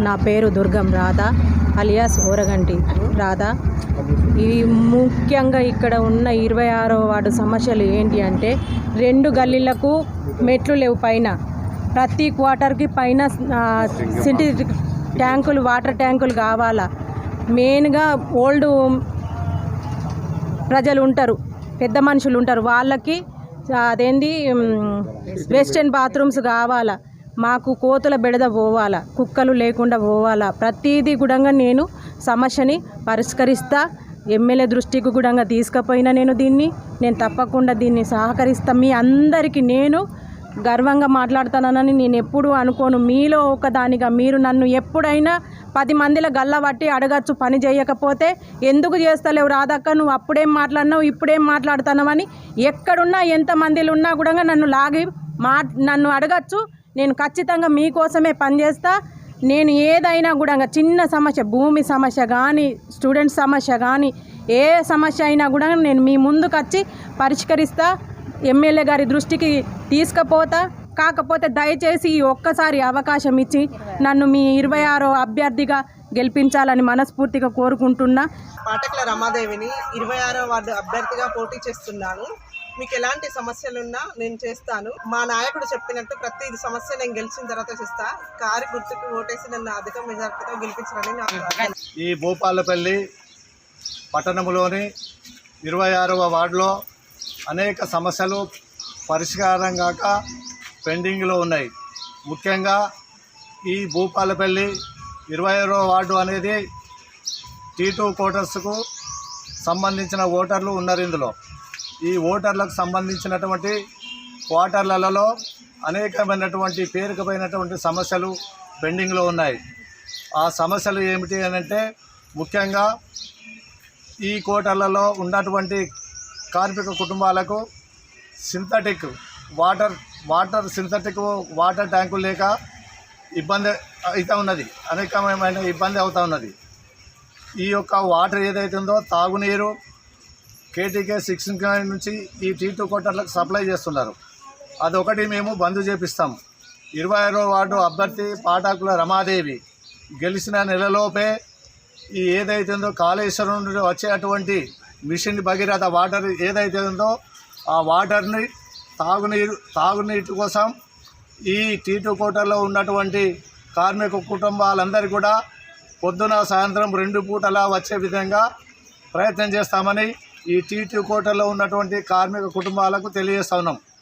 నా పేరు దుర్గం రాధా అలియాస్ ఓరగంటి రాధా. ఈ ముఖ్యంగా ఇక్కడ ఉన్న 26వ వార్డు సమస్యలు ఏంటి అంటే 2 గల్లీలకు మెట్లు లేవు. పైన ప్రతి క్వార్టర్కి పైన సింటెటిక్ ట్యాంకులు, వాటర్ ట్యాంకులు కావాలా. మెయిన్గా ఓల్డ్ ప్రజలు ఉంటారు, పెద్ద మనుషులు ఉంటారు, వాళ్ళకి అదేంది వెస్టర్న్ బాత్రూమ్స్ కావాలా. మాకు కోతుల బెడద పోవాలా, కుక్కలు లేకుండా పోవాలా. ప్రతిదీ కూడా నేను సమస్యని పరిష్కరిస్తా. ఎమ్మెల్యే దృష్టికి కూడా తీసుకుపోయినా నేను తప్పకుండా దీన్ని సహకరిస్తా. మీ అందరికీ నేను గర్వంగా మాట్లాడుతానని నేను ఎప్పుడూ అనుకోను. మీలో ఒకదానిగా మీరు నన్ను ఎప్పుడైనా 10 మందిలో గల్లబట్టి అడగచ్చు, పని చేయకపోతే ఎందుకు చేస్తలేవు రాధక్క, నువ్వు అప్పుడేం మాట్లాడినావు ఇప్పుడేం మాట్లాడుతున్నావు అని ఎక్కడున్నా ఎంతమందిలో ఉన్నా కూడా నన్ను అడగచ్చు. నేను ఖచ్చితంగా మీకోసమే పనిచేస్తా. నేను ఏదైనా కూడా చిన్న సమస్య, భూమి సమస్య కానీ, స్టూడెంట్స్ సమస్య కానీ, ఏ సమస్య అయినా కూడా నేను మీ ముందుకు వచ్చి పరిష్కరిస్తా. ఎమ్మెల్యే గారి దృష్టికి తీసుకుపోతా. కాకపోతే దయచేసి ఈ ఒక్కసారి అవకాశం ఇచ్చి నన్ను మీ 26వ అభ్యర్థిగా గెలిపించాలని మనస్ఫూర్తిగా కోరుకుంటున్నా. పాటకుల రమాదేవిని 26వ వార్డు అభ్యర్థిగా పోటీ చేస్తున్నాను. మీకు ఎలాంటి సమస్యలున్నా నేను చేస్తాను. మా నాయకుడు చెప్పినట్టు ప్రతి సమస్య నేను గెలిచిన తర్వాత చేస్తా. కారు గుర్తుకు ఓటేసి నన్ను అధిక మెజార్టీతో గెలిపించాలని నాకు. ఈ భూపాలపల్లి పట్టణంలోని 26వ వార్డులో అనేక సమస్యలు పరిష్కారం కాక పెండింగ్లో ఉన్నాయి. ముఖ్యంగా ఈ భూపాలపల్లి 26వ వార్డు అనేది T2 క్వార్టర్స్కు సంబంధించిన ఓటర్లు ఉన్నారు. ఇందులో ఈ ఓటర్లకు సంబంధించినటువంటి క్వార్టర్లలో అనేకమైనటువంటి పేరుకుపోయినటువంటి సమస్యలు పెండింగ్లో ఉన్నాయి. ఆ సమస్యలు ఏమిటి అని అంటే ముఖ్యంగా ఈ క్వార్టర్లలో ఉన్నటువంటి కార్మిక కుటుంబాలకు సింథటిక్ వాటర్ ట్యాంకులు లేక ఇబ్బంది అవుతూ ఉన్నది, అనేకమైన ఇబ్బంది అవుతూ ఉన్నది. ఈ యొక్క వాటర్ ఏదైతే ఉందో తాగునీరు KTK 6 నుంచి ఈ T2 క్వార్టర్లకు సప్లై చేస్తున్నారు. అదొకటి మేము బంద్ చేపిస్తాం. 26వ వార్డు అభ్యర్థి పాటకుల రమాదేవి గెలిచిన నెలలోపే ఈ ఏదైతే ఉందో కాళేశ్వరం నుండి వచ్చేటువంటి మిషన్ భగీరథ వాటర్ ఏదైతే ఉందో ఆ వాటర్ని తాగునీటి కోసం ఈ T2 క్వార్టర్లో ఉన్నటువంటి కార్మిక కుటుంబాలందరూ కూడా పొద్దున సాయంత్రం 2 పూటలా వచ్చే విధంగా ప్రయత్నం చేస్తామని ఈ T2 క్వార్టర్లో ఉన్నటువంటి కార్మిక కుటుంబాలకు తెలియజేస్తా ఉన్నాం.